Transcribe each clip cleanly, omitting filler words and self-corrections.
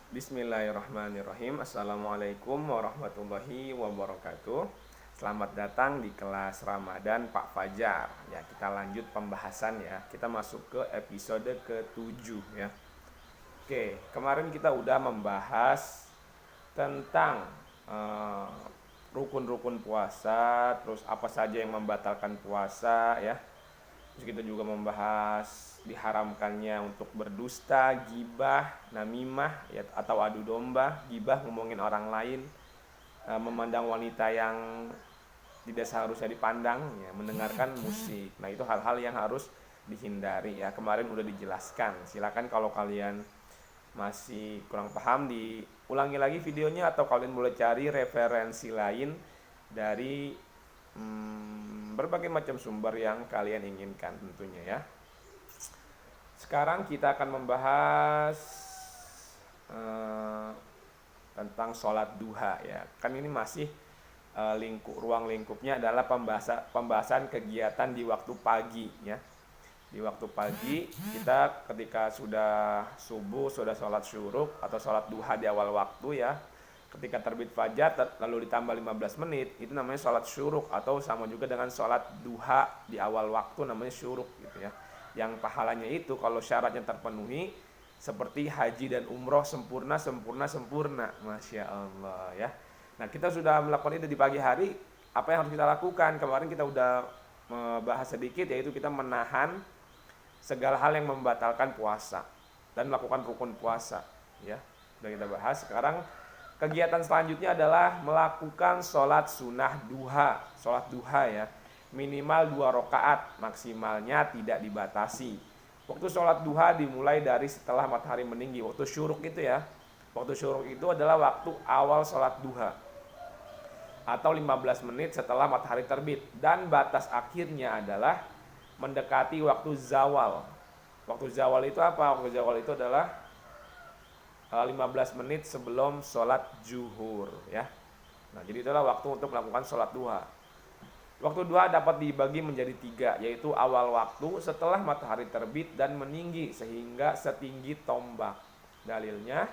Bismillahirrahmanirrahim. Assalamualaikum warahmatullahi wabarakatuh. Selamat datang di kelas Ramadan Pak Fajar. Ya, kita lanjut pembahasan ya. Kita masuk ke episode ke-7 ya. Oke, kemarin kita udah membahas tentang eh, rukun-rukun puasa, terus apa saja yang membatalkan puasa ya. Terus kita juga membahas diharamkannya untuk berdusta, gibah, namimah ya, atau adu domba. Gibah ngomongin orang lain, memandang wanita yang tidak seharusnya dipandang ya, mendengarkan musik. Nah, itu hal-hal yang harus dihindari ya. Kemarin udah dijelaskan. Silakan kalau kalian masih kurang paham diulangi lagi videonya, atau kalian boleh cari referensi lain dari berbagai macam sumber yang kalian inginkan tentunya ya. Sekarang kita akan membahas eh, tentang sholat duha ya. Kan ini masih ruang lingkupnya adalah pembahasan kegiatan di waktu pagi ya. Di waktu pagi kita ketika sudah subuh, sudah sholat syuruk atau sholat duha di awal waktu ya, ketika terbit fajar lalu ditambah 15 menit, itu namanya sholat syuruk, atau sama juga dengan sholat duha di awal waktu, namanya syuruk gitu ya. Yang pahalanya itu kalau syaratnya terpenuhi seperti haji dan umroh, sempurna sempurna sempurna, masya Allah ya. Nah, kita sudah melakukan itu di pagi hari. Apa yang harus kita lakukan? Kemarin kita udah membahas sedikit, yaitu kita menahan segala hal yang membatalkan puasa dan melakukan rukun puasa ya. Sudah kita bahas. Sekarang kegiatan selanjutnya adalah melakukan sholat sunnah duha. Sholat duha ya, minimal 2 rakaat, maksimalnya tidak dibatasi. Waktu sholat duha dimulai dari setelah matahari meninggi, waktu syuruk itu ya. Waktu syuruk itu adalah waktu awal sholat duha, atau 15 menit setelah matahari terbit. Dan batas akhirnya adalah mendekati waktu zawal. Waktu zawal itu apa? Waktu zawal itu adalah 15 menit sebelum sholat zuhur ya. Nah, jadi itulah waktu untuk melakukan sholat duha. Waktu duha dapat dibagi menjadi 3, yaitu awal waktu setelah matahari terbit dan meninggi sehingga setinggi tombak. Dalilnya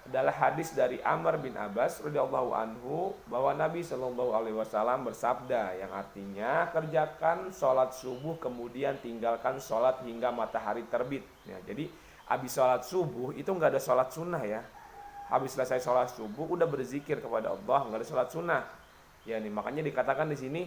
adalah hadis dari Amr bin Abbas radhiyallahu anhu bahwa Nabi Shallallahu alaihi wasallam bersabda, yang artinya kerjakan sholat subuh kemudian tinggalkan sholat hingga matahari terbit ya. Jadi habis sholat subuh itu nggak ada sholat sunnah ya. Habis selesai sholat subuh udah berzikir kepada Allah, nggak ada sholat sunnah ya. Nih makanya dikatakan di sini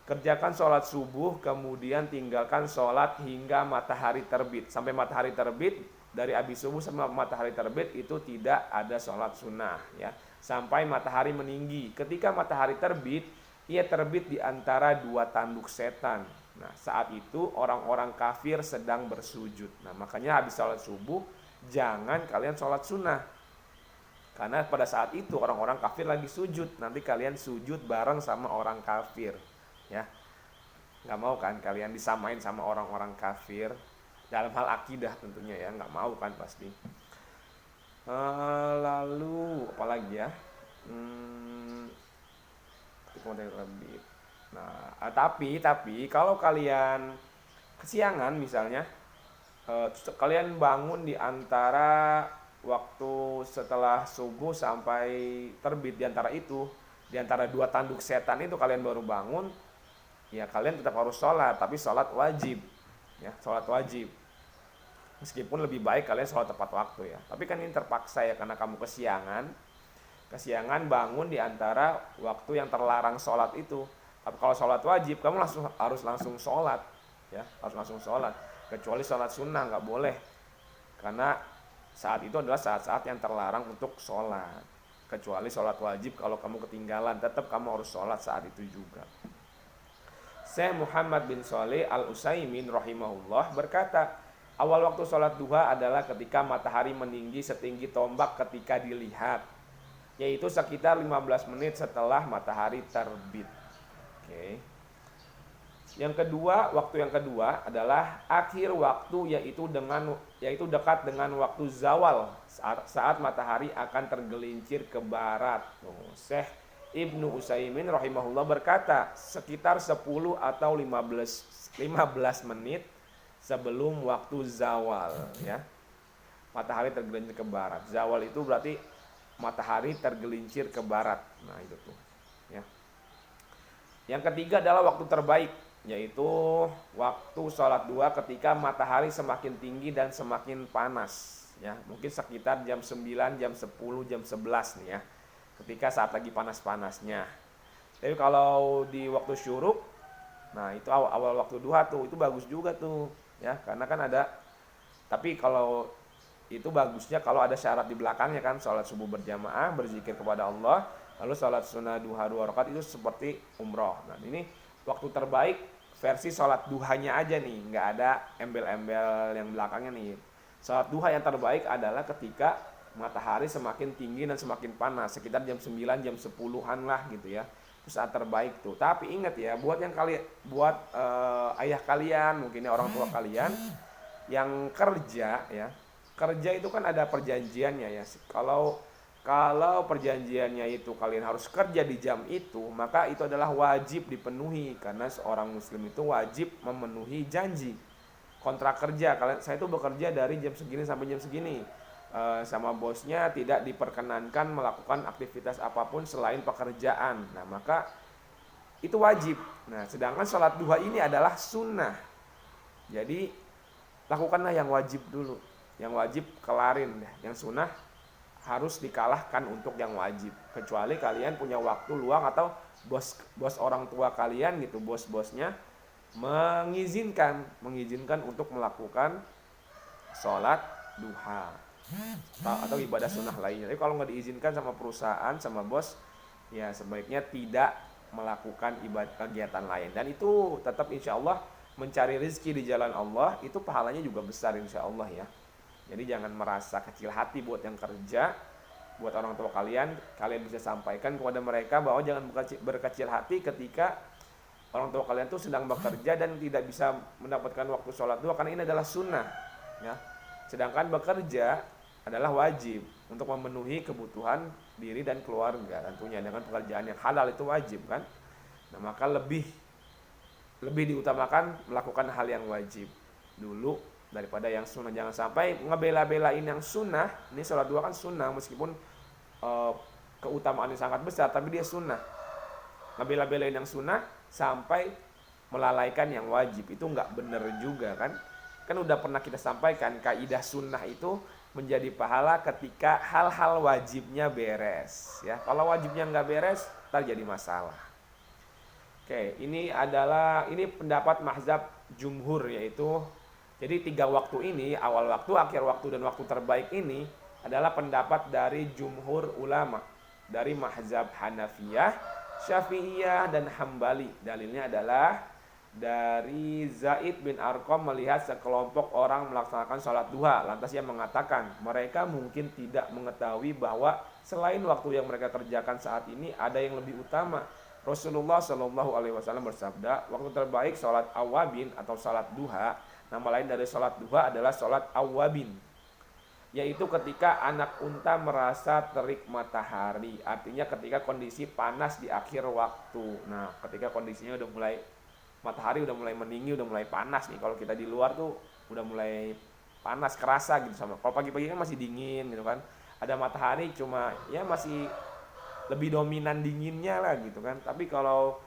kerjakan sholat subuh kemudian tinggalkan sholat hingga matahari terbit. Sampai matahari terbit, dari habis subuh sampai matahari terbit itu tidak ada sholat sunnah ya. Sampai matahari meninggi. Ketika matahari terbit, ia terbit di antara 2 tanduk setan. Nah, saat itu orang-orang kafir sedang bersujud. Nah, makanya habis sholat subuh jangan kalian sholat sunnah, karena pada saat itu orang-orang kafir lagi sujud. Nanti kalian sujud bareng sama orang kafir ya. Nggak mau kan kalian disamain sama orang-orang kafir dalam hal akidah tentunya ya, nggak mau kan pasti. Lalu apalagi ya, lebih. Nah, tapi kalau kalian kesiangan misalnya, kalian bangun di antara waktu setelah subuh sampai terbit, di antara itu, di antara 2 tanduk setan itu kalian baru bangun, ya kalian tetap harus sholat, tapi sholat wajib ya, sholat wajib. Meskipun lebih baik kalian sholat tepat waktu ya, tapi kan ini terpaksa ya, karena kamu kesiangan bangun di antara waktu yang terlarang sholat itu. Tapi kalau sholat wajib kamu harus langsung sholat ya, harus langsung sholat. Kecuali sholat sunnah nggak boleh, karena saat itu adalah saat-saat yang terlarang untuk sholat. Kecuali sholat wajib, kalau kamu ketinggalan tetap kamu harus sholat saat itu juga. Syekh Muhammad bin Shalih Al-Utsaimin rahimahullah berkata, awal waktu sholat duha adalah ketika matahari meninggi setinggi tombak ketika dilihat, yaitu sekitar 15 menit setelah matahari terbit. Oke. Waktu yang kedua adalah akhir waktu, yaitu dekat dengan waktu zawal, saat matahari akan tergelincir ke barat. Syekh Ibnu Utsaimin rahimahullah berkata, sekitar 10 atau 15 menit sebelum waktu zawal ya. matahari tergelincir ke barat. Zawal itu berarti matahari tergelincir ke barat. Nah itu tuh ya. Yang ketiga adalah waktu terbaik, yaitu waktu sholat duha ketika matahari semakin tinggi dan semakin panas ya. Mungkin sekitar jam 9, jam 10, jam 11 nih ya, ketika saat lagi panas-panasnya. Tapi kalau di waktu syuruk, nah itu awal waktu duha tuh, itu bagus juga tuh ya, karena kan ada, tapi kalau itu bagusnya kalau ada syarat di belakangnya kan, sholat subuh berjamaah, berzikir kepada Allah, lalu sholat sunnah duha 2 rakaat, itu seperti umroh. Nah ini waktu terbaik versi sholat duhanya aja nih, nggak ada embel-embel yang belakangnya nih. Sholat duha yang terbaik adalah ketika matahari semakin tinggi dan semakin panas, sekitar jam 9, jam 10-an lah gitu ya. Itu saat terbaik tuh. Tapi ingat ya, buat ayah kalian, mungkin orang tua kalian yang kerja ya. Kerja itu kan ada perjanjiannya ya. Kalau perjanjiannya itu kalian harus kerja di jam itu, maka itu adalah wajib dipenuhi, karena seorang muslim itu wajib memenuhi janji. Kontrak kerja, saya itu bekerja dari jam segini sampai jam segini. Sama bosnya tidak diperkenankan melakukan aktivitas apapun selain pekerjaan. Nah maka itu wajib. Nah sedangkan sholat duha ini adalah sunnah. Jadi lakukanlah yang wajib dulu. Yang wajib kelarin deh. Yang sunnah harus dikalahkan untuk yang wajib. Kecuali kalian punya waktu luang atau bos orang tua kalian gitu, bosnya mengizinkan untuk melakukan sholat duha atau ibadah sunnah lainnya. Tapi kalau nggak diizinkan sama perusahaan, sama bos, ya sebaiknya tidak melakukan ibadah kegiatan lain. Dan itu tetap insya Allah mencari rezeki di jalan Allah, itu pahalanya juga besar insya Allah ya. Jadi jangan merasa kecil hati buat yang kerja, buat orang tua kalian bisa sampaikan kepada mereka bahwa jangan berkecil hati ketika orang tua kalian tuh sedang bekerja dan tidak bisa mendapatkan waktu sholat duha, karena ini adalah sunnah ya. Sedangkan bekerja adalah wajib untuk memenuhi kebutuhan diri dan keluarga, tentunya dengan pekerjaan yang halal itu wajib kan. Nah maka lebih diutamakan melakukan hal yang wajib dulu daripada yang sunnah. Jangan sampai ngebela-belain yang sunnah. Ini sholat duha kan sunnah, meskipun keutamaannya sangat besar, tapi dia sunnah. Ngebela-belain yang sunnah sampai melalaikan yang wajib, itu nggak bener juga kan. Kan udah pernah kita sampaikan, kaidah sunnah itu menjadi pahala ketika hal-hal wajibnya beres ya. Kalau wajibnya nggak beres, ntar jadi masalah. Oke, ini pendapat mazhab jumhur, yaitu jadi 3 waktu ini, awal waktu, akhir waktu, dan waktu terbaik ini adalah pendapat dari jumhur ulama, dari mazhab Hanafiyah, Syafi'iyah, dan Hambali. Dalilnya adalah dari Zaid bin Arqam melihat sekelompok orang melaksanakan sholat duha. Lantas ia mengatakan, mereka mungkin tidak mengetahui bahwa selain waktu yang mereka kerjakan saat ini ada yang lebih utama. Rasulullah Shallallahu Alaihi Wasallam bersabda, waktu terbaik sholat awabin atau sholat duha, nama lain dari sholat duha adalah sholat awabin, yaitu ketika anak unta merasa terik matahari, artinya ketika kondisi panas di akhir waktu. Nah ketika kondisinya udah mulai, matahari udah mulai meninggi, udah mulai panas nih. Kalau kita di luar tuh udah mulai panas, kerasa gitu sama. Kalau pagi-pagi kan masih dingin gitu kan, ada matahari cuma ya masih lebih dominan dinginnya lah gitu kan. Tapi kalau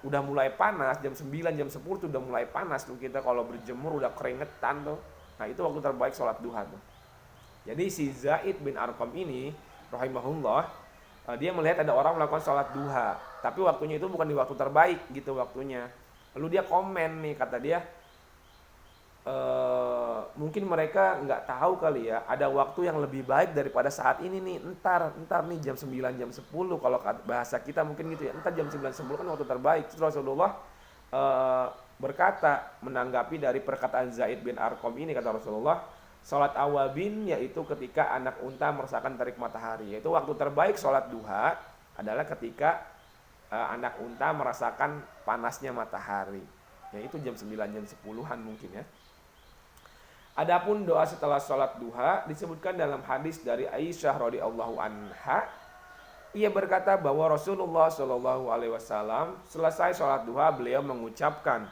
udah mulai panas, jam 9, jam 10 tuh udah mulai panas tuh, kita kalau berjemur udah keringetan tuh. Nah itu waktu terbaik sholat duha tuh. Jadi si Zaid bin Arqam ini rahimahullah, dia melihat ada orang melakukan sholat duha, tapi waktunya itu bukan di waktu terbaik gitu waktunya. Lalu dia komen nih, kata dia, mungkin mereka nggak tahu kali ya, ada waktu yang lebih baik daripada saat ini nih. Entar nih jam 9, jam 10, kalau bahasa kita mungkin gitu ya, entar jam 9, 10 kan waktu terbaik. Terus Rasulullah berkata, menanggapi dari perkataan Zaid bin Arqam ini, kata Rasulullah, sholat awabin yaitu ketika anak unta merasakan terik matahari, yaitu waktu terbaik sholat duha adalah ketika anak unta merasakan panasnya matahari, yaitu jam 9, jam 10-an mungkin ya. Adapun doa setelah sholat duha disebutkan dalam hadis dari Aisyah radhiyallahu anha. Ia berkata bahwa Rasulullah Shallallahu Alaihi Wasallam selesai sholat duha beliau mengucapkan,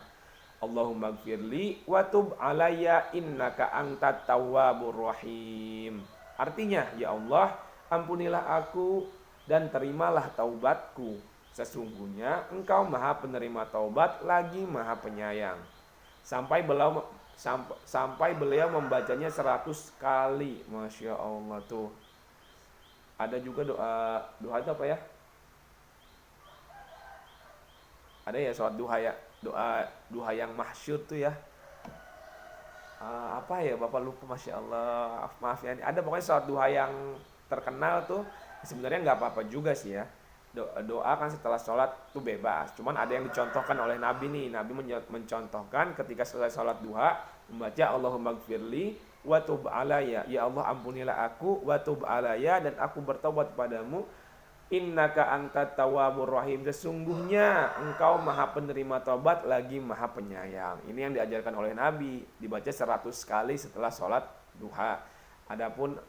Allahumma gfirli wa tub alayya innaka antat tawwabur rahim. Artinya, ya Allah, ampunilah aku dan terimalah taubatku. Sesungguhnya Engkau Maha penerima taubat lagi Maha penyayang. Sampai beliau membacanya 100 kali. Masya Allah tuh. Ada juga doa itu apa ya? Ada ya sholat duha ya, doa yang masyhur tuh ya. Apa ya Bapak lupa, Masya Allah, maaf ya. Ada pokoknya sholat duha yang terkenal tuh. Sebenarnya nggak apa-apa juga sih ya. Doa kan setelah sholat tuh bebas. Cuman ada yang dicontohkan oleh Nabi nih. Nabi mencontohkan ketika selesai sholat duha membaca Allahumma gfirli wa tub alayya. Ya Allah ampunilah aku wa tub alayya, dan aku bertobat padamu. Innaka antat tawwabur rahim. Sesungguhnya Engkau Maha penerima taubat lagi Maha penyayang. Ini yang diajarkan oleh Nabi, dibaca 100 kali setelah sholat duha. Adapun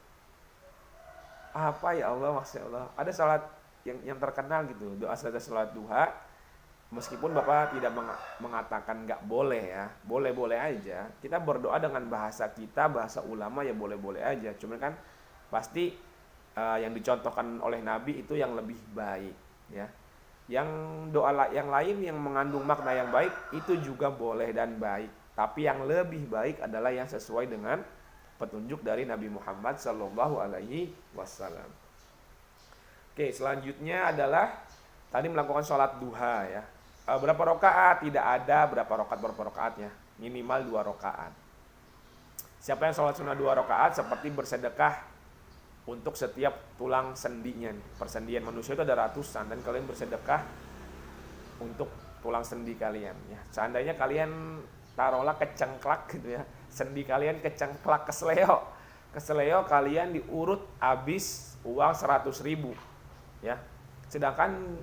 apa ya Allah, Masya Allah, ada sholat yang terkenal gitu, doa setelah sholat duha. Meskipun Bapak tidak mengatakan nggak boleh ya, boleh-boleh aja. Kita berdoa dengan bahasa kita, bahasa ulama ya boleh-boleh aja. Cuman kan pasti yang dicontohkan oleh Nabi itu yang lebih baik ya. Yang doa yang lain yang mengandung makna yang baik itu juga boleh dan baik, tapi yang lebih baik adalah yang sesuai dengan petunjuk dari Nabi Muhammad Sallallahu Alaihi Wasallam. Oke, selanjutnya adalah tadi melakukan sholat duha ya. Berapa rakaat? Tidak ada berapa rakaatnya, minimal 2 rakaat. Siapa yang sholat sunnah 2 rakaat seperti bersedekah untuk setiap tulang sendinya. Persendian manusia itu ada ratusan, dan kalian bersedekah untuk tulang sendi kalian ya. Seandainya kalian taruhlah kecengklak gitu ya, sendi kalian kecengklak kesleo kalian diurut habis uang 100.000 ya. Sedangkan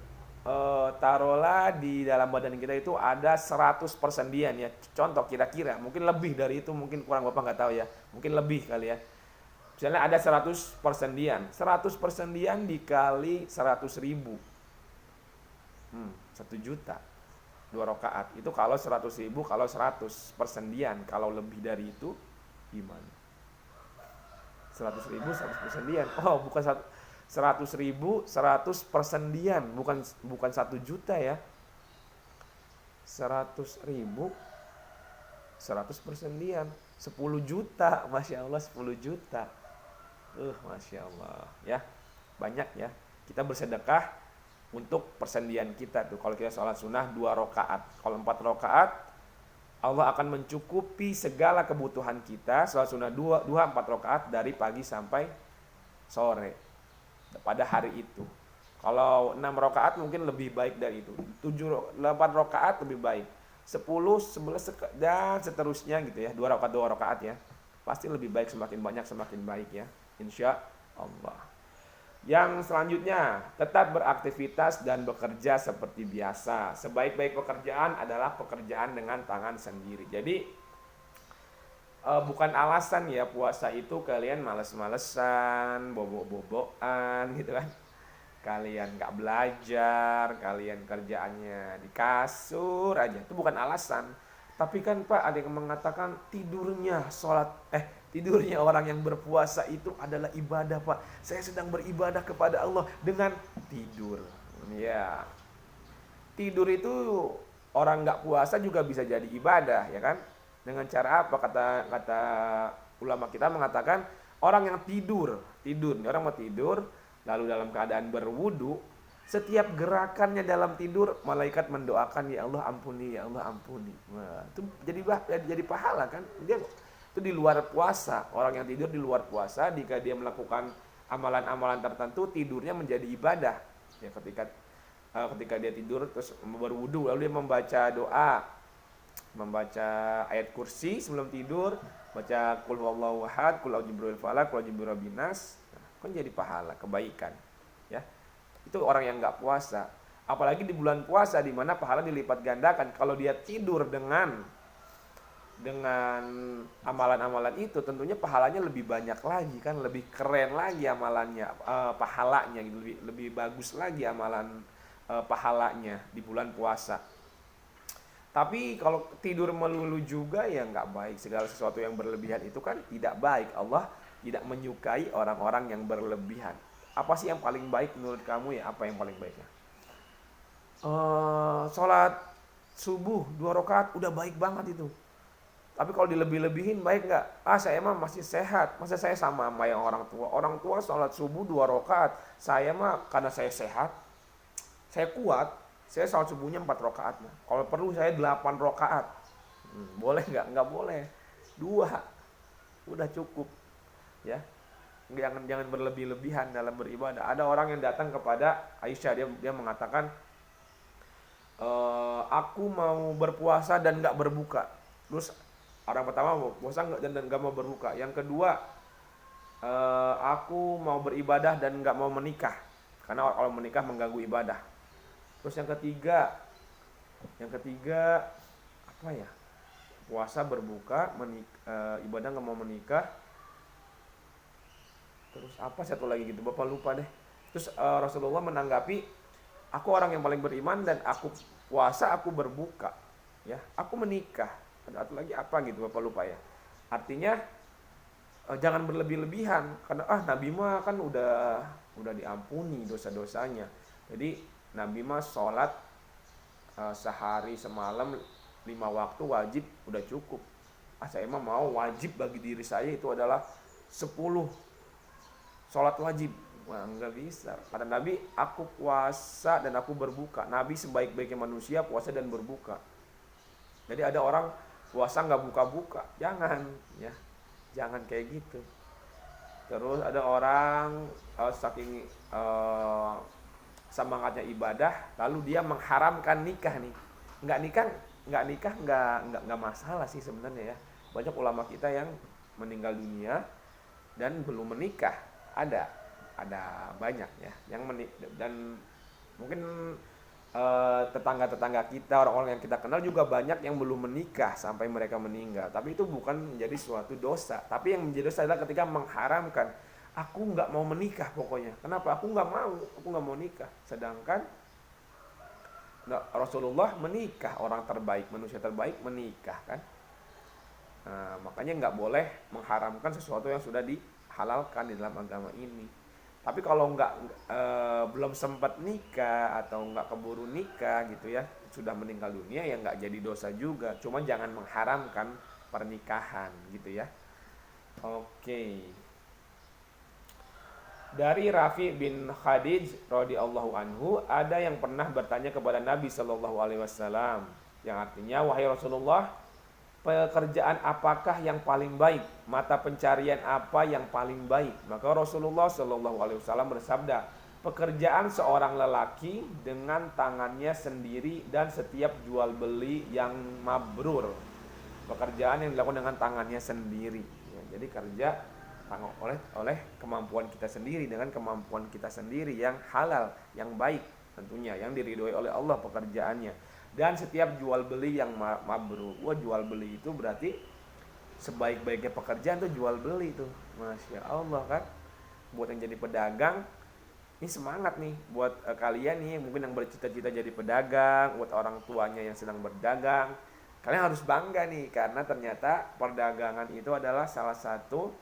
taruhlah di dalam badan kita itu ada 100 persendian ya. Contoh kira-kira mungkin lebih dari itu, mungkin kurang, Bapak nggak tahu ya, mungkin lebih kali ya. Misalnya ada 100 persendian, 100 persendian dikali 100.000, 1 juta, 2 rakaat. Itu kalau 100.000, kalau 100 persendian. Kalau lebih dari itu gimana? 100.000, 100 persendian. Oh, bukan 100.000, 100 persendian, bukan 1 juta ya. 100.000, 100 persendian, 10 juta, Masya Allah, 10 juta. Masya Allah ya, banyak ya. Kita bersedekah untuk persendian kita tuh. Kalau kita sholat sunnah 2 rakaat, kalau 4 rakaat Allah akan mencukupi segala kebutuhan kita. Sholat sunnah 4 rakaat dari pagi sampai sore pada hari itu. Kalau 6 rakaat mungkin lebih baik dari itu, 8 rakaat lebih baik, 10, 11 dan seterusnya gitu ya. 2 rakaat ya, pasti lebih baik, semakin banyak semakin baik ya, insya Allah. Yang selanjutnya, tetap beraktivitas dan bekerja seperti biasa. Sebaik-baik pekerjaan adalah pekerjaan dengan tangan sendiri. Jadi bukan alasan ya puasa itu kalian males-malesan, bobo-boboan gitu kan. Kalian gak belajar, kalian kerjaannya di kasur aja, itu bukan alasan. Tapi kan Pak, ada yang mengatakan tidurnya orang yang berpuasa itu adalah ibadah Pak. Saya sedang beribadah kepada Allah dengan tidur. Ya, tidur itu orang gak puasa juga bisa jadi ibadah ya kan. Dengan cara apa? Kata ulama kita mengatakan orang yang tidur, orang mau tidur lalu dalam keadaan berwudu, setiap gerakannya dalam tidur malaikat mendoakan, ya Allah ampuni, ya Allah ampuni. Nah, itu jadi pahala kan? Dia itu di luar puasa. Orang yang tidur di luar puasa, jika dia melakukan amalan-amalan tertentu, tidurnya menjadi ibadah. Ya, ketika dia tidur terus berwudu lalu dia membaca doa, membaca ayat kursi sebelum tidur, baca qul huwallahu ahad, qul a'udzu birabbil falaq, qul a'udzu birabbin nas, kan jadi pahala, kebaikan ya. Itu orang yang nggak puasa. Apalagi di bulan puasa di mana pahala dilipat gandakan. Kalau dia tidur dengan amalan-amalan itu, tentunya pahalanya lebih banyak lagi kan, lebih keren lagi amalannya, pahalanya gitu, lebih bagus lagi amalan pahalanya di bulan puasa. Tapi kalau tidur melulu juga ya nggak baik. Segala sesuatu yang berlebihan itu kan tidak baik. Allah tidak menyukai orang-orang yang berlebihan. Apa sih yang paling baik menurut kamu ya? Apa yang paling baiknya? Sholat subuh 2 rakaat udah baik banget itu. Tapi kalau dilebih-lebihin baik nggak? Ah saya mah masih sehat. Masa saya sama yang orang tua? Orang tua sholat subuh 2 rakaat. Saya mah karena saya sehat, saya kuat. Saya sholat subuhnya 4 rakaat. Kalau perlu saya 8 rakaat. Boleh nggak? Nggak boleh. 2 udah cukup. Ya, jangan jangan berlebih-lebihan dalam beribadah. Ada orang yang datang kepada Aisyah, dia mengatakan, aku mau berpuasa dan nggak berbuka. Terus orang pertama mau puasa nggak dan nggak mau berbuka. Yang kedua, aku mau beribadah dan nggak mau menikah karena kalau menikah mengganggu ibadah. Terus yang ketiga apa ya? Puasa berbuka, ibadah nggak mau menikah. Terus apa satu lagi gitu, bapak lupa deh. Terus Rasulullah menanggapi, aku orang yang paling beriman dan aku puasa, aku berbuka, ya, aku menikah. Ada satu lagi apa gitu, bapak lupa ya. Artinya jangan berlebih-lebihan karena Nabi mah kan udah diampuni dosa-dosanya. Jadi Nabi mah sholat sehari semalam 5 waktu wajib udah cukup. Saya mah mau wajib bagi diri saya itu adalah 10 sholat wajib. Wah, nggak bisa. Kata Nabi, aku puasa dan aku berbuka. Nabi sebaik-baiknya manusia puasa dan berbuka. Jadi ada orang puasa nggak buka-buka, jangan, ya, jangan kayak gitu. Terus ada orang saking semangatnya ibadah, lalu dia mengharamkan nikah nih. Nggak nikah, nggak masalah sih sebenarnya ya. Banyak ulama kita yang meninggal dunia dan belum menikah, ada banyak ya yang dan mungkin tetangga-tetangga kita, orang-orang yang kita kenal juga banyak yang belum menikah sampai mereka meninggal. Tapi itu bukan menjadi suatu dosa. Tapi yang menjadi dosa adalah ketika mengharamkan, aku nggak mau menikah pokoknya. Kenapa? Aku nggak mau nikah. Sedangkan Rasulullah menikah, orang terbaik, manusia terbaik menikah kan. Nah, makanya nggak boleh mengharamkan sesuatu yang sudah dihalalkan di dalam agama ini. Tapi kalau belum sempat nikah atau nggak keburu nikah gitu ya, sudah meninggal dunia ya nggak jadi dosa juga. Cuma jangan mengharamkan pernikahan gitu ya. Oke. Dari Rafi bin Khadij radhiyallahu anhu, ada yang pernah bertanya kepada Nabi Shallallahu alaihi wasallam, yang artinya, wahai Rasulullah, pekerjaan apakah yang paling baik? Mata pencarian apa yang paling baik? Maka Rasulullah Shallallahu alaihi wasallam bersabda, pekerjaan seorang lelaki dengan tangannya sendiri dan setiap jual beli yang mabrur. Pekerjaan yang dilakukan dengan tangannya sendiri. Ya, jadi kerja oleh kemampuan kita sendiri, dengan kemampuan kita sendiri yang halal, yang baik tentunya, yang diridhoi oleh Allah pekerjaannya. Dan setiap jual beli yang mabrur. Wah, jual beli itu berarti sebaik-baiknya pekerjaan tuh jual beli tuh. Masya Allah kan. Buat yang jadi pedagang, ini semangat nih buat kalian nih mungkin yang bercita-cita jadi pedagang, buat orang tuanya yang sedang berdagang. Kalian harus bangga nih karena ternyata perdagangan itu adalah salah satu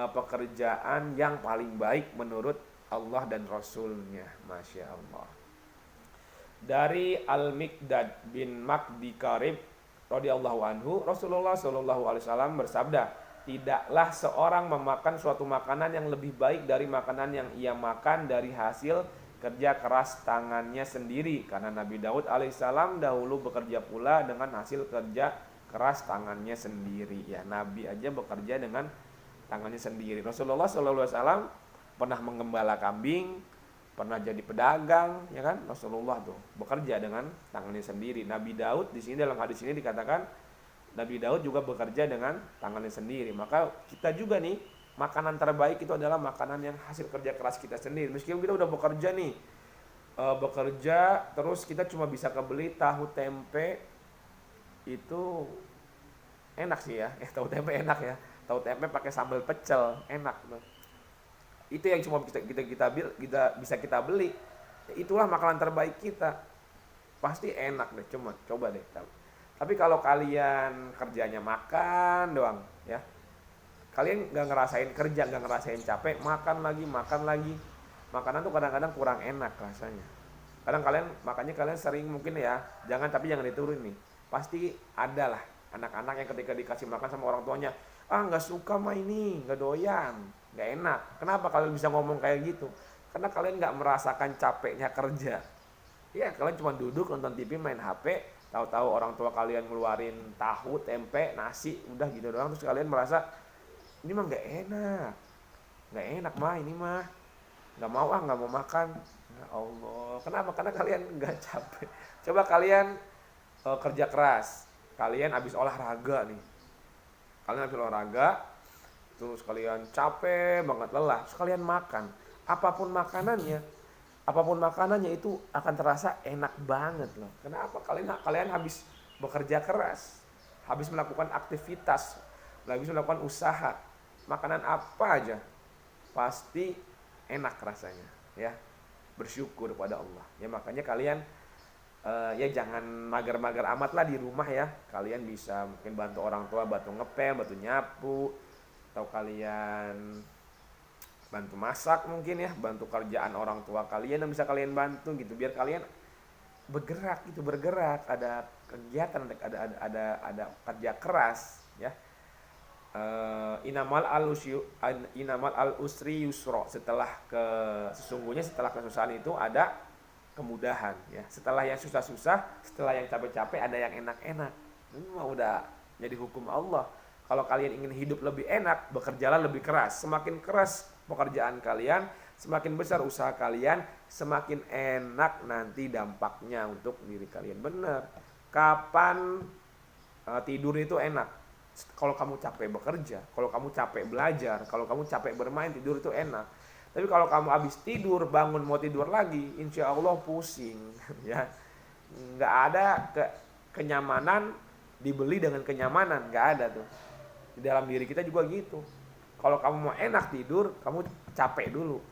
pekerjaan yang paling baik menurut Allah dan Rasulnya. Masya Allah. Dari Al-Miqdad bin Makdi Karib radhiyallahu anhu, Rasulullah Shallallahu alaihi wasallam bersabda, tidaklah seorang memakan suatu makanan yang lebih baik dari makanan yang ia makan dari hasil kerja keras tangannya sendiri, karena Nabi Daud alaihissalam dahulu bekerja pula dengan hasil kerja keras tangannya sendiri. Ya, Nabi aja bekerja dengan tangannya sendiri. Rasulullah Shallallahu alaihi wasallam pernah menggembala kambing, pernah jadi pedagang, ya kan? Rasulullah tuh bekerja dengan tangannya sendiri. Nabi Daud di sini dalam hadis ini dikatakan Nabi Daud juga bekerja dengan tangannya sendiri. Maka kita juga nih, makanan terbaik itu adalah makanan yang hasil kerja keras kita sendiri. Meskipun kita udah bekerja nih, bekerja terus kita cuma bisa kebeli tahu tempe, itu enak sih ya. Tahu tempe enak ya. Tahu tempe pakai sambal pecel, enak tuh. Itu yang cuma bisa kita beli. Itulah makanan terbaik kita. Pasti enak deh, coba deh. Tapi kalau kalian kerjanya makan doang, ya, kalian nggak ngerasain kerja, nggak ngerasain capek, makan lagi, makan lagi. Makanan tuh kadang-kadang kurang enak rasanya. Kadang kalian, makanya kalian sering mungkin ya, jangan diturunin nih. Pasti ada lah anak-anak yang ketika dikasih makan sama orang tuanya, ah nggak suka mah ini, nggak doyan, nggak enak. Kenapa kalian bisa ngomong kayak gitu? Karena kalian nggak merasakan capeknya kerja. Ya kalian cuma duduk nonton TV, main HP, tahu-tahu orang tua kalian ngeluarin tahu, tempe, nasi, udah gitu doang. Terus kalian merasa ini mah nggak enak mah ini mah, nggak mau nggak mau makan. Ya Allah, kenapa? Karena kalian nggak capek. Coba kalian kerja keras, kalian habis olahraga nih, kalian habis olahraga, terus kalian capek banget, lelah, terus kalian makan, apapun makanannya, itu akan terasa enak banget loh. Kenapa? Kalian habis bekerja keras, habis melakukan aktivitas, habis melakukan usaha, makanan apa aja pasti enak rasanya, ya. Bersyukur pada Allah. Ya makanya kalian ya jangan mager-mager amat lah di rumah ya. Kalian bisa mungkin bantu orang tua, bantu ngepel, bantu nyapu, atau kalian bantu masak mungkin ya, bantu kerjaan orang tua kalian yang bisa kalian bantu gitu, biar kalian bergerak, ada kegiatan, ada kerja keras ya. Inamal al usri yusro, sesungguhnya setelah kesusahan itu ada kemudahan ya. Setelah yang susah-susah, setelah yang capek-capek ada yang enak-enak. Ini mah udah jadi hukum Allah. Kalau kalian ingin hidup lebih enak, bekerjalah lebih keras. Semakin keras pekerjaan kalian, semakin besar usaha kalian, semakin enak nanti dampaknya untuk diri kalian. Benar. Kapan tidur itu enak? Kalau kamu capek bekerja, kalau kamu capek belajar, kalau kamu capek bermain, tidur itu enak. Tapi kalau kamu habis tidur, bangun mau tidur lagi, insya Allah pusing ya. Nggak ada kenyamanan dibeli dengan kenyamanan, nggak ada tuh. Di dalam diri kita juga gitu. Kalau kamu mau enak tidur, kamu capek dulu.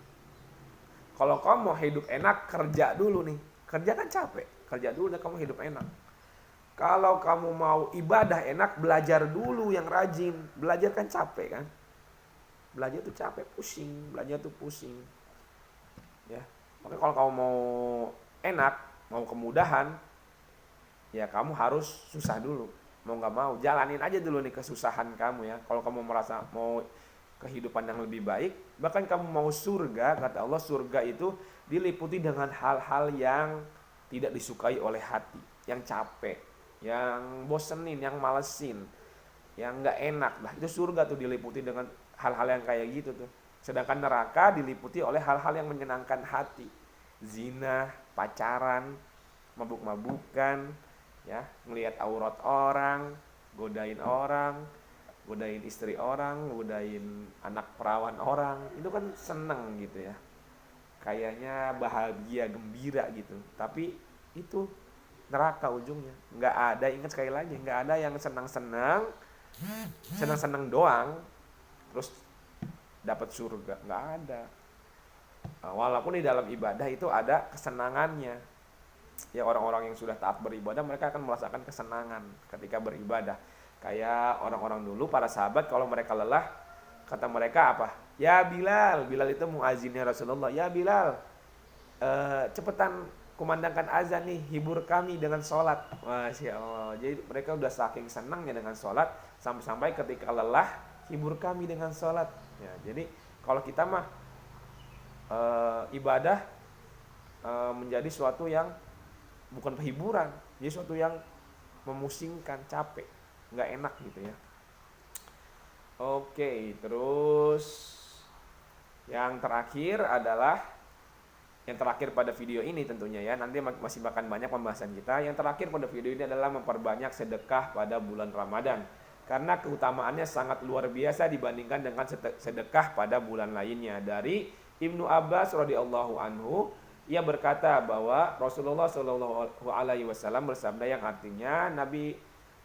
Kalau kamu mau hidup enak, kerja dulu nih. Kerja kan capek, kerja dulu dan kamu hidup enak. Kalau kamu mau ibadah enak, belajar dulu yang rajin. Belajar kan capek kan. Belajar tuh capek, pusing. Belajar tuh pusing. Ya. Makanya kalau kamu mau enak, mau kemudahan, ya kamu harus susah dulu. Mau gak mau, jalanin aja dulu nih kesusahan kamu ya. Kalau kamu merasa mau kehidupan yang lebih baik, bahkan kamu mau surga, kata Allah surga itu diliputi dengan hal-hal yang tidak disukai oleh hati. Yang capek, yang bosenin, yang malesin, yang gak enak. Nah itu surga tuh diliputi dengan hal-hal yang kayak gitu tuh. Sedangkan neraka diliputi oleh hal-hal yang menyenangkan hati. Zina, pacaran, mabuk-mabukan, ya, ngelihat aurat orang, godain istri orang, godain anak perawan orang. Itu kan seneng gitu ya. Kayaknya bahagia, gembira gitu. Tapi itu neraka ujungnya. Nggak ada, ingat sekali lagi, nggak ada yang senang-senang doang terus dapat surga, nggak ada. Walaupun di dalam ibadah itu ada kesenangannya ya. Orang-orang yang sudah taat beribadah, mereka akan merasakan kesenangan ketika beribadah. Kayak orang-orang dulu, para sahabat, kalau mereka lelah, kata mereka apa? Ya Bilal itu muazzinnya Rasulullah. Ya Bilal, cepetan kumandangkan azan nih, hibur kami dengan sholat. Masya Allah. Jadi mereka udah saking senangnya dengan sholat, sampai-sampai ketika lelah, hibur kami dengan sholat. Ya, jadi kalau kita mah ibadah menjadi suatu yang bukan hiburan, jadi suatu yang memusingkan, capek, nggak enak gitu ya. Oke, terus yang terakhir pada video ini tentunya ya, nanti masih akan banyak pembahasan kita. Yang terakhir pada video ini adalah memperbanyak sedekah pada bulan Ramadan, karena keutamaannya sangat luar biasa dibandingkan dengan sedekah pada bulan lainnya. Dari Ibnu Abbas radhiyallahu anhu, ia berkata bahwa Rasulullah Shallallahu alaihi wasallam bersabda yang artinya Nabi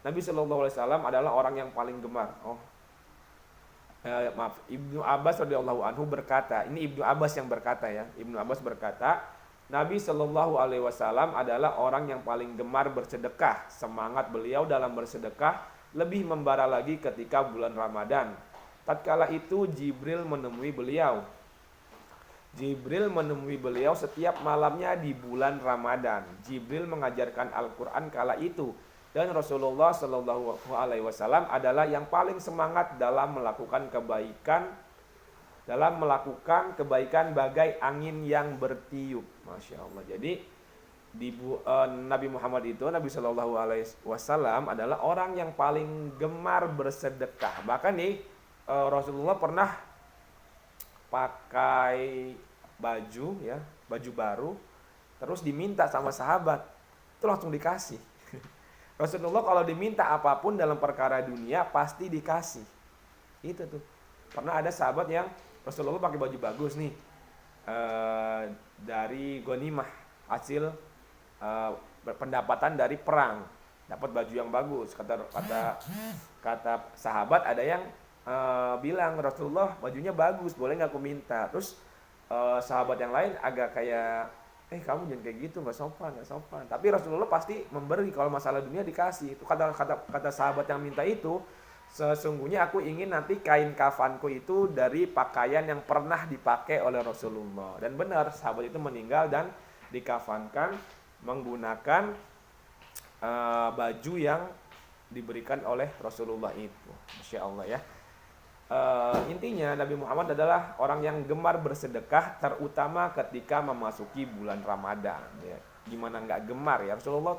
Shallallahu alaihi wasallam adalah orang yang paling gemar. Ibnu Abbas radhiyallahu anhu berkata, ini Ibnu Abbas yang berkata ya. Ibnu Abbas berkata, Nabi Shallallahu Alaihi Wasallam adalah orang yang paling gemar bersedekah. Semangat beliau dalam bersedekah lebih membara lagi ketika bulan Ramadan. Tatkala itu Jibril menemui beliau. Jibril menemui beliau setiap malamnya di bulan Ramadan. Jibril mengajarkan Al-Quran kala itu. Dan Rasulullah Shallallahu Alaihi Wasallam adalah yang paling semangat dalam melakukan kebaikan, bagai angin yang bertiup. Masya Allah. Jadi Nabi Muhammad itu, Nabi Shallallahu Alaihi Wasallam adalah orang yang paling gemar bersedekah. Bahkan nih Rasulullah pernah pakai baju ya, baju baru, terus diminta sama sahabat, itu langsung dikasih. Rasulullah kalau diminta apapun dalam perkara dunia pasti dikasih. Itu tuh. Pernah ada sahabat yang Rasulullah pakai baju bagus nih, dari ghanimah, hasil pendapatan dari perang, dapat baju yang bagus. Kata sahabat ada yang bilang, Rasulullah bajunya bagus, boleh nggak aku minta? Terus sahabat yang lain agak kayak, kamu jangan kayak gitu, nggak sopan. Tapi Rasulullah pasti memberi, kalau masalah dunia dikasih. Itu kata sahabat yang minta itu, sesungguhnya aku ingin nanti kain kafanku itu dari pakaian yang pernah dipakai oleh Rasulullah. Dan benar, sahabat itu meninggal dan dikafankan menggunakan baju yang diberikan oleh Rasulullah itu. Masya Allah ya. Intinya Nabi Muhammad adalah orang yang gemar bersedekah, terutama ketika memasuki bulan Ramadan ya. Gimana nggak gemar ya? Rasulullah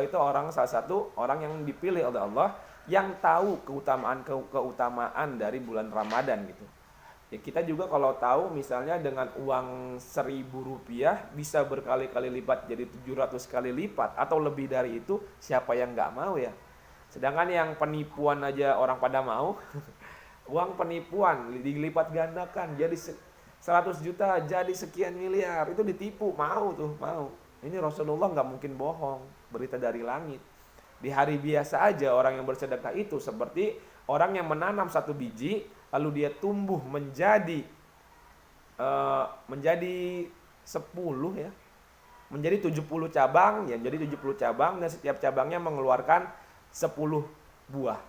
itu salah satu orang yang dipilih oleh Allah yang tahu keutamaan dari bulan Ramadan gitu ya. Kita juga kalau tahu misalnya dengan uang 1.000 rupiah bisa berkali-kali lipat jadi 700 kali lipat atau lebih dari itu, siapa yang nggak mau ya? Sedangkan yang penipuan aja orang pada mau. Uang penipuan dilipat gandakan jadi 100 juta jadi sekian miliar, itu ditipu, mau. Ini Rasulullah nggak mungkin bohong, berita dari langit. Di hari biasa aja orang yang bersedekah itu seperti orang yang menanam satu biji lalu dia tumbuh menjadi 10 ya, menjadi 70 cabang ya, menjadi 70 cabang dan setiap cabangnya mengeluarkan 10 buah.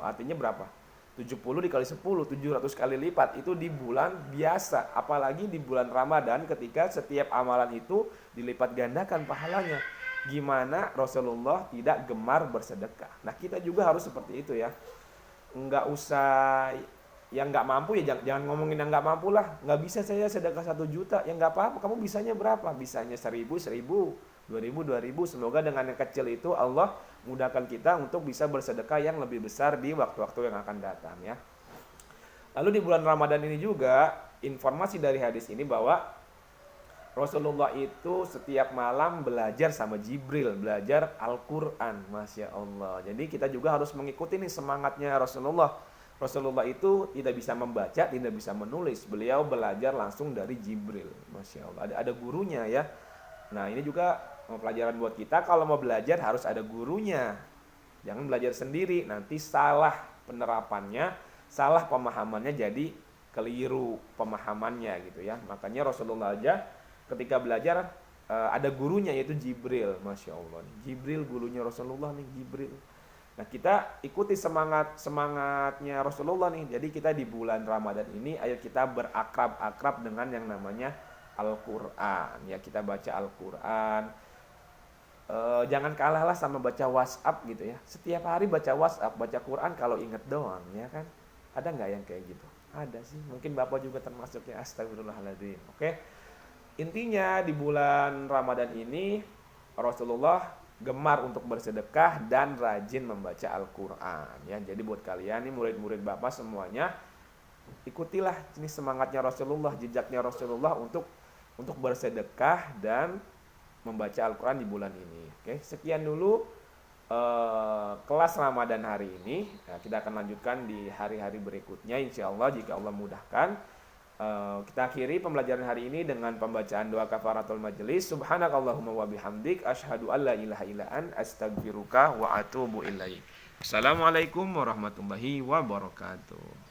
Artinya berapa? 70 dikali 10, 700 kali lipat. Itu di bulan biasa. Apalagi di bulan Ramadan ketika setiap amalan itu dilipat gandakan pahalanya. Gimana Rasulullah tidak gemar bersedekah. Nah kita juga harus seperti itu ya. Enggak usah, yang nggak mampu ya jangan ngomongin yang nggak mampu lah. Nggak bisa saya sedekah 1 juta, ya nggak apa-apa. Kamu bisanya berapa? Bisanya 1.000, 2.000. Semoga dengan yang kecil itu Allah mudahkan kita untuk bisa bersedekah yang lebih besar di waktu-waktu yang akan datang ya. Lalu di bulan Ramadan ini juga informasi dari hadis ini bahwa Rasulullah itu setiap malam belajar sama Jibril, belajar Al-Quran. Masya Allah. Jadi kita juga harus mengikuti nih semangatnya Rasulullah. Rasulullah itu tidak bisa membaca, tidak bisa menulis. Beliau belajar langsung dari Jibril. Masya Allah. Ada gurunya ya. Nah ini juga pelajaran buat kita, kalau mau belajar harus ada gurunya. Jangan belajar sendiri, nanti salah penerapannya, salah pemahamannya, jadi keliru pemahamannya gitu ya. Makanya Rasulullah aja ketika belajar ada gurunya yaitu Jibril. Masya Allah, Jibril gurunya Rasulullah nih, Jibril. Nah kita ikuti semangatnya Rasulullah nih. Jadi kita di bulan Ramadan ini ayo kita berakrab dengan yang namanya Al-Quran ya. Kita baca Al-Quran. Jangan kalahlah sama baca WhatsApp gitu ya. Setiap hari baca WhatsApp, baca Quran kalau inget doang ya kan. Ada nggak yang kayak gitu? Ada sih. Mungkin Bapak juga termasuk ya. Astagfirullahaladzim. Oke. Intinya di bulan Ramadan ini Rasulullah gemar untuk bersedekah dan rajin membaca Al-Quran ya. Jadi buat kalian nih murid-murid Bapak semuanya, ikutilah ini semangatnya Rasulullah, jejaknya Rasulullah untuk bersedekah dan membaca Al-Quran di bulan ini. Oke, sekian dulu kelas Ramadan hari ini. Nah, kita akan lanjutkan di hari-hari berikutnya insya Allah jika Allah mudahkan. Kita akhiri pembelajaran hari ini dengan pembacaan doa kafaratul majelis. Subhanakallahumma wa bihamdik asyhadu an la ilaha illa anta astaghfiruka wa atubu ilaik. Assalamualaikum warahmatullahi wabarakatuh.